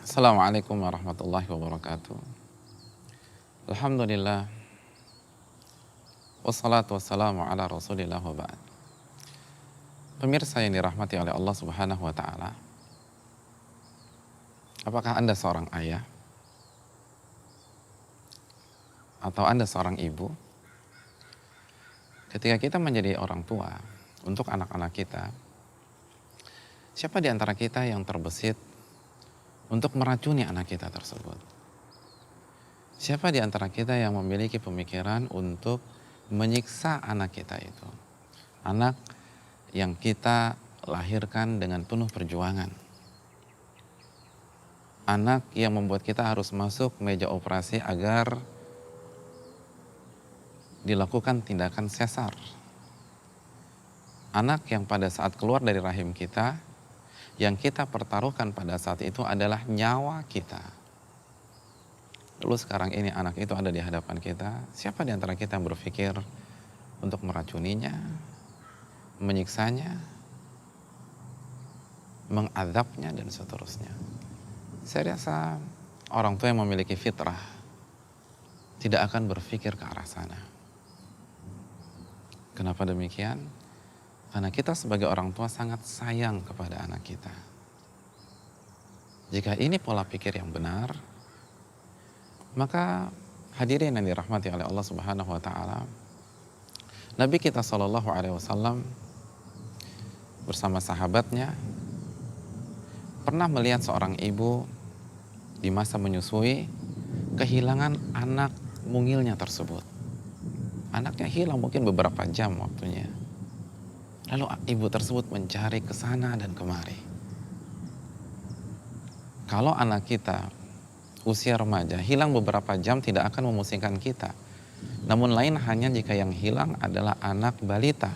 Assalamualaikum warahmatullahi wabarakatuh. Alhamdulillah. Wassalatu wassalamu ala rasulillah wa ba'd. Pemirsa yang dirahmati oleh Allah subhanahu wa ta'ala, apakah Anda seorang ayah? Atau Anda seorang ibu? Ketika kita menjadi orang tua untuk anak-anak kita, siapa di antara kita yang terbesit untuk meracuni anak kita tersebut? Siapa di antara kita yang memiliki pemikiran untuk menyiksa anak kita itu? Anak yang kita lahirkan dengan penuh perjuangan. Anak yang membuat kita harus masuk meja operasi agar dilakukan tindakan sesar. Anak yang pada saat keluar dari rahim kita, yang kita pertaruhkan pada saat itu adalah nyawa kita. Lalu sekarang ini anak itu ada di hadapan kita, siapa di antara kita yang berpikir untuk meracuninya, menyiksanya, mengadabnya, dan seterusnya? Saya rasa orang tua yang memiliki fitrah tidak akan berpikir ke arah sana. Kenapa demikian? Karena kita sebagai orang tua sangat sayang kepada anak kita. Jika ini pola pikir yang benar, maka hadirin yang dirahmati oleh Allah Subhanahu wa taala, Nabi kita sallallahu alaihi wasallam bersama sahabatnya pernah melihat seorang ibu di masa menyusui kehilangan anak mungilnya tersebut. Anaknya hilang mungkin beberapa jam waktunya. Lalu ibu tersebut mencari ke sana dan kemari. Kalau anak kita usia remaja hilang beberapa jam tidak akan memusingkan kita. Namun lain hanya jika yang hilang adalah anak balita.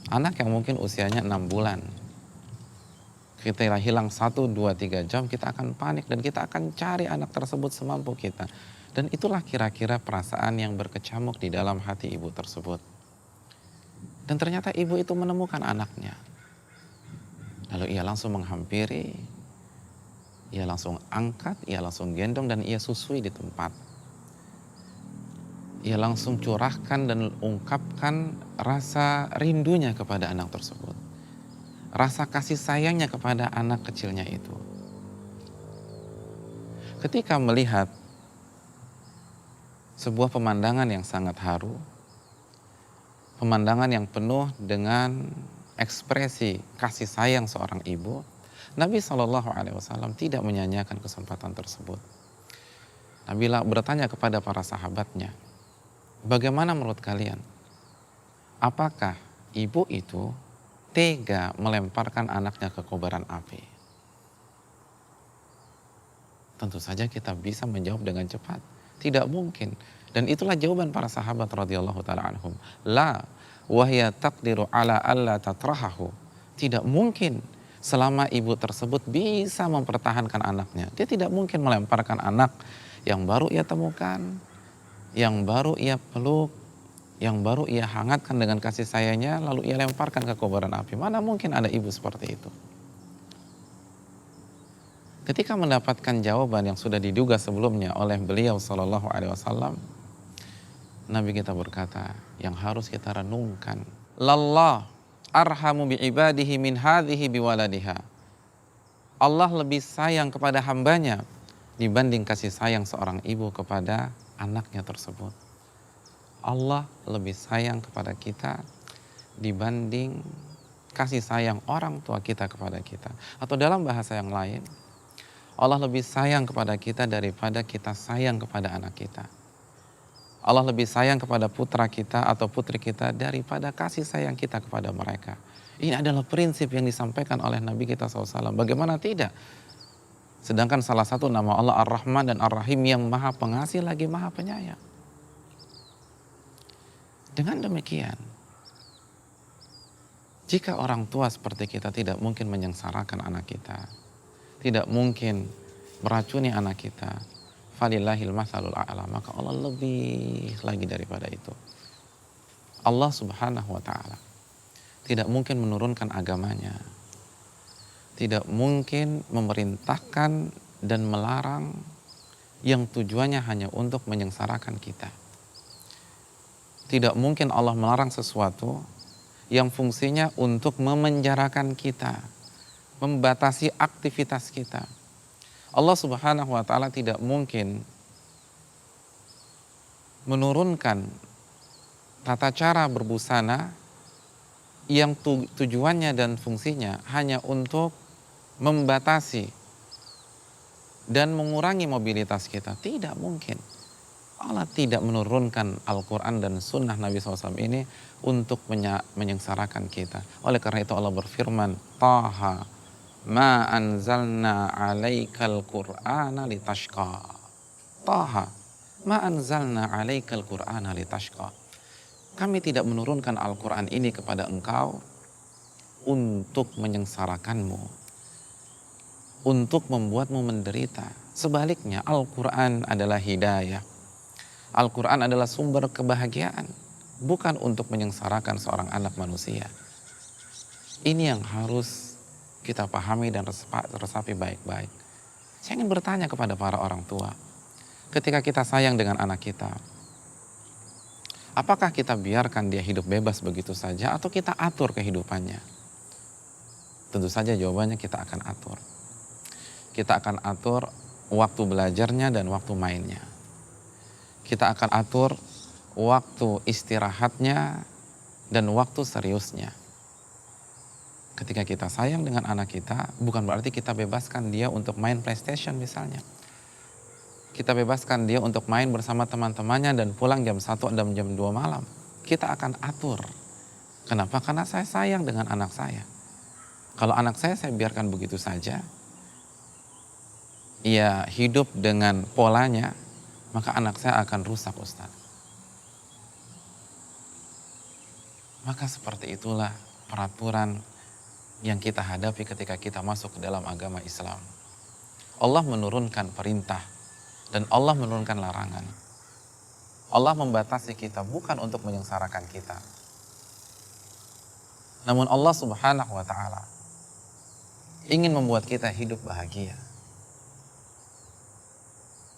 Anak yang mungkin usianya 6 bulan. Kita hilang 1, 2, 3 jam, kita akan panik dan kita akan cari anak tersebut semampu kita. Dan itulah kira-kira perasaan yang berkecamuk di dalam hati ibu tersebut. Dan ternyata ibu itu menemukan anaknya. Lalu ia langsung menghampiri, ia langsung angkat, ia langsung gendong dan ia susui di tempat. Ia langsung curahkan dan ungkapkan rasa rindunya kepada anak tersebut. Rasa kasih sayangnya kepada anak kecilnya itu. Ketika melihat sebuah pemandangan yang sangat haru, pemandangan yang penuh dengan ekspresi kasih sayang seorang ibu, Nabi SAW tidak menyanyiakan kesempatan tersebut. Nabi bertanya kepada para sahabatnya, bagaimana menurut kalian? Apakah ibu itu tega melemparkan anaknya ke kobaran api? Tentu saja kita bisa menjawab dengan cepat. Tidak mungkin. Dan itulah jawaban para sahabat radhiyallahu ta'ala anhum. La wahya taqdiru ala alla tatrahahu. Tidak mungkin selama ibu tersebut bisa mempertahankan anaknya. Dia tidak mungkin melemparkan anak yang baru ia temukan, yang baru ia peluk, yang baru ia hangatkan dengan kasih sayangnya, lalu ia lemparkan ke kobaran api. Mana mungkin ada ibu seperti itu? Ketika mendapatkan jawaban yang sudah diduga sebelumnya oleh beliau sallallahu alaihi wasallam, Nabi kita berkata, yang harus kita renungkan, lallah arhamu bi ibadihi min hadhihi biwaladiha. Allah lebih sayang kepada hambanya dibanding kasih sayang seorang ibu kepada anaknya tersebut. Allah lebih sayang kepada kita dibanding kasih sayang orang tua kita kepada kita. Atau dalam bahasa yang lain, Allah lebih sayang kepada kita daripada kita sayang kepada anak kita. Allah lebih sayang kepada putra kita atau putri kita daripada kasih sayang kita kepada mereka. Ini adalah prinsip yang disampaikan oleh Nabi kita SAW. Bagaimana tidak? Sedangkan salah satu nama Allah Ar-Rahman dan Ar-Rahim yang maha pengasih lagi maha penyayang. Dengan demikian, jika orang tua seperti kita tidak mungkin menyengsarakan anak kita, tidak mungkin meracuni anak kita, falillahil matsalul a'la, maka Allah lebih lagi daripada itu. Allah Subhanahu wa taala tidak mungkin menurunkan agamanya, tidak mungkin memerintahkan dan melarang yang tujuannya hanya untuk menyengsarakan kita. Tidak mungkin Allah melarang sesuatu yang fungsinya untuk memenjarakan kita, membatasi aktivitas kita. Allah Subhanahu wa taala tidak mungkin menurunkan tata cara berbusana yang tujuannya dan fungsinya hanya untuk membatasi dan mengurangi mobilitas kita. Tidak mungkin. Allah tidak menurunkan Al-Quran dan Sunnah Nabi SAW ini untuk menyengsarakan kita. Oleh karena itu Allah berfirman, Taha ma anzalna alaikal Qur'ana litashqa. Taha ma anzalna alaikal Qur'ana litashqa. Kami tidak menurunkan Al-Quran ini kepada engkau untuk menyengsarakanmu, untuk membuatmu menderita. Sebaliknya, Al-Quran adalah hidayah. Al-Quran adalah sumber kebahagiaan, bukan untuk menyengsarakan seorang anak manusia. Ini yang harus kita pahami dan resapi baik-baik. Saya ingin bertanya kepada para orang tua, ketika kita sayang dengan anak kita, apakah kita biarkan dia hidup bebas begitu saja atau kita atur kehidupannya? Tentu saja jawabannya kita akan atur. Kita akan atur waktu belajarnya dan waktu mainnya. Kita akan atur waktu istirahatnya dan waktu seriusnya. Ketika kita sayang dengan anak kita, bukan berarti kita bebaskan dia untuk main PlayStation misalnya. Kita bebaskan dia untuk main bersama teman-temannya dan pulang jam 1 dan jam 2 malam. Kita akan atur. Kenapa? Karena saya sayang dengan anak saya. Kalau anak saya biarkan begitu saja, ia hidup dengan polanya, maka anak saya akan rusak, Ustaz. Maka seperti itulah peraturan yang kita hadapi ketika kita masuk ke dalam agama Islam. Allah menurunkan perintah dan Allah menurunkan larangan. Allah membatasi kita bukan untuk menyengsarakan kita. Namun Allah Subhanahu wa taala ingin membuat kita hidup bahagia.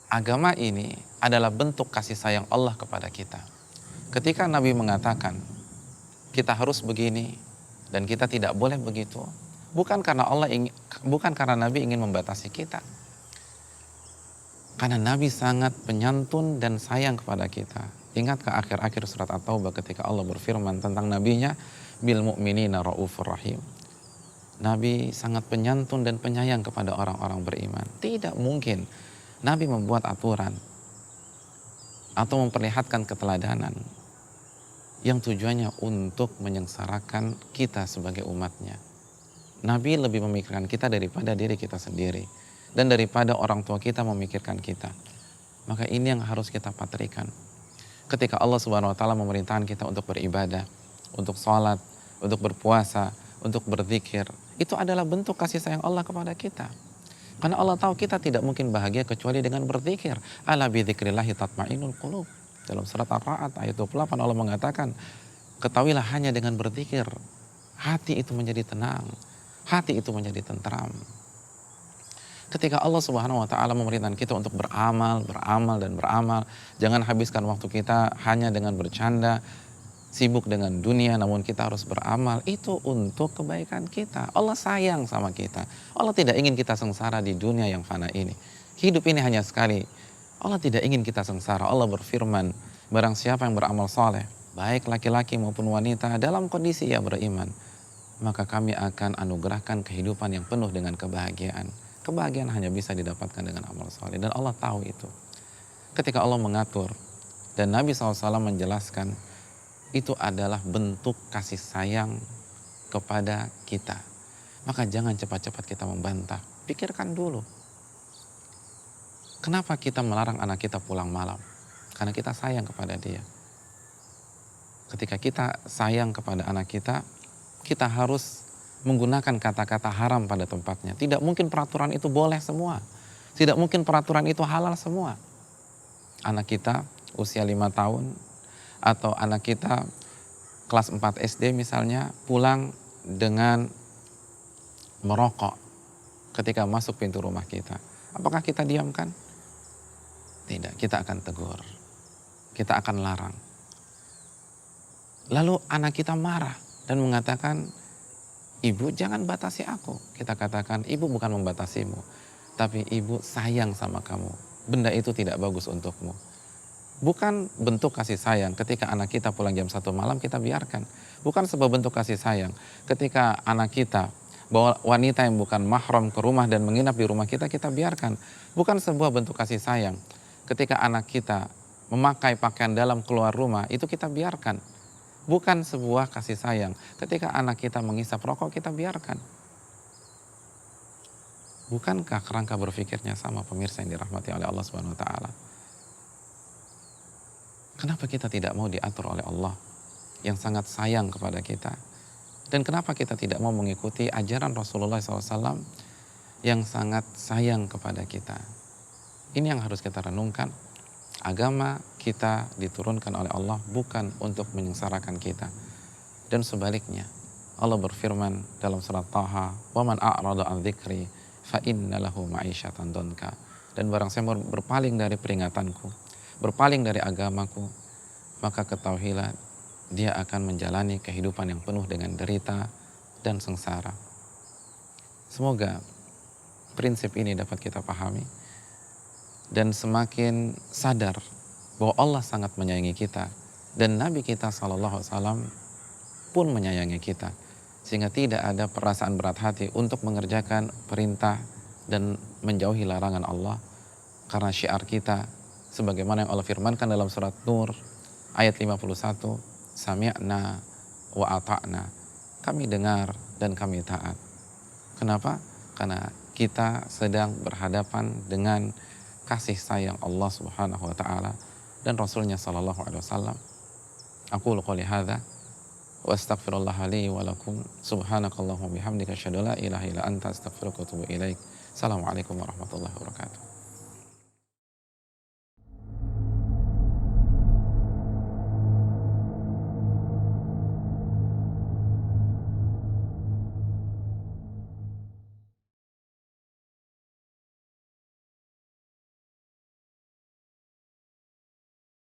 Agama ini adalah bentuk kasih sayang Allah kepada kita. Ketika Nabi mengatakan kita harus begini dan kita tidak boleh begitu, bukan karena Nabi ingin membatasi kita. Karena Nabi sangat penyantun dan sayang kepada kita. Ingat ke akhir-akhir surat At-Taubah ketika Allah berfirman tentang nabinya, bil mu'minina raufur rahim. Nabi sangat penyantun dan penyayang kepada orang-orang beriman. Tidak mungkin Nabi membuat aturan atau memperlihatkan keteladanan yang tujuannya untuk menyengsarakan kita sebagai umatnya. Nabi lebih memikirkan kita daripada diri kita sendiri. Dan daripada orang tua kita memikirkan kita. Maka ini yang harus kita patrikan. Ketika Allah Subhanahu wa taala memerintahkan kita untuk beribadah, untuk sholat, untuk berpuasa, untuk berzikir, itu adalah bentuk kasih sayang Allah kepada kita. Karena Allah tahu kita tidak mungkin bahagia kecuali dengan berzikir. Ala bi dzikrillahi tatma'innul qulub. Dalam surat Ar-Ra'd ayat 28 Allah mengatakan, ketahuilah hanya dengan berzikir hati itu menjadi tenang, hati itu menjadi tentram. Ketika Allah Subhanahu wa taala memerintahkan kita untuk beramal, jangan habiskan waktu kita hanya dengan bercanda, sibuk dengan dunia, namun kita harus beramal, itu untuk kebaikan kita. Allah sayang sama kita. Allah tidak ingin kita sengsara di dunia yang fana ini. Hidup ini hanya sekali. Allah tidak ingin kita sengsara. Allah berfirman, barang siapa yang beramal soleh, baik laki-laki maupun wanita, dalam kondisi ia beriman, maka kami akan anugerahkan kehidupan yang penuh dengan kebahagiaan. Kebahagiaan hanya bisa didapatkan dengan amal soleh. Dan Allah tahu itu. Ketika Allah mengatur dan Nabi SAW menjelaskan, itu adalah bentuk kasih sayang kepada kita. Maka jangan cepat-cepat kita membantah. Pikirkan dulu. Kenapa kita melarang anak kita pulang malam? Karena kita sayang kepada dia. Ketika kita sayang kepada anak kita, kita harus menggunakan kata-kata haram pada tempatnya. Tidak mungkin peraturan itu boleh semua. Tidak mungkin peraturan itu halal semua. Anak kita usia 5 tahun atau anak kita kelas 4 SD misalnya pulang dengan merokok ketika masuk pintu rumah kita. Apakah kita diamkan? Tidak, kita akan tegur. Kita akan larang. Lalu anak kita marah dan mengatakan, ibu jangan batasi aku. Kita katakan, ibu bukan membatasimu, tapi ibu sayang sama kamu. Benda itu tidak bagus untukmu. Bukan bentuk kasih sayang ketika anak kita pulang jam 1 malam kita biarkan. Bukan sebuah bentuk kasih sayang ketika anak kita bawa wanita yang bukan mahram ke rumah dan menginap di rumah kita, kita biarkan. Bukan sebuah bentuk kasih sayang ketika anak kita memakai pakaian dalam keluar rumah, itu kita biarkan. Bukan sebuah kasih sayang ketika anak kita menghisap rokok, kita biarkan. Bukankah kerangka berpikirnya sama, pemirsa yang dirahmati oleh Allah Subhanahu wa taala? Kenapa kita tidak mau diatur oleh Allah yang sangat sayang kepada kita? Dan kenapa kita tidak mau mengikuti ajaran Rasulullah SAW yang sangat sayang kepada kita? Ini yang harus kita renungkan. Agama kita diturunkan oleh Allah bukan untuk menyengsarakan kita. Dan sebaliknya, Allah berfirman dalam surat Taha, وَمَنْ أَعْرَضَ عَنْ ذِكْرِي فَإِنَّ لَهُ مَعِيشَةً ضَنْكَ. Dan barang siapa berpaling dari peringatanku, berpaling dari agamaku, maka ketahuilah dia akan menjalani kehidupan yang penuh dengan derita dan sengsara. Semoga prinsip ini dapat kita pahami dan semakin sadar bahwa Allah sangat menyayangi kita dan Nabi kita SAW pun menyayangi kita, sehingga tidak ada perasaan berat hati untuk mengerjakan perintah dan menjauhi larangan Allah, karena syiar kita sebagaimana yang Allah firmankan dalam surat Nur ayat 51, sami'na wa ata'na, kami dengar dan kami taat. Kenapa? Karena kita sedang berhadapan dengan kasih sayang Allah Subhanahu wa taala dan Rasulnya sallallahu alaihi wasallam. Aqulu qouli hadza wa astaghfirullah li wa lakum, subhanakallahumma bihamdika asyhadu an la ilaha illa anta astaghfiruka wa atubu ilaik. Assalamualaikum warahmatullahi wabarakatuh.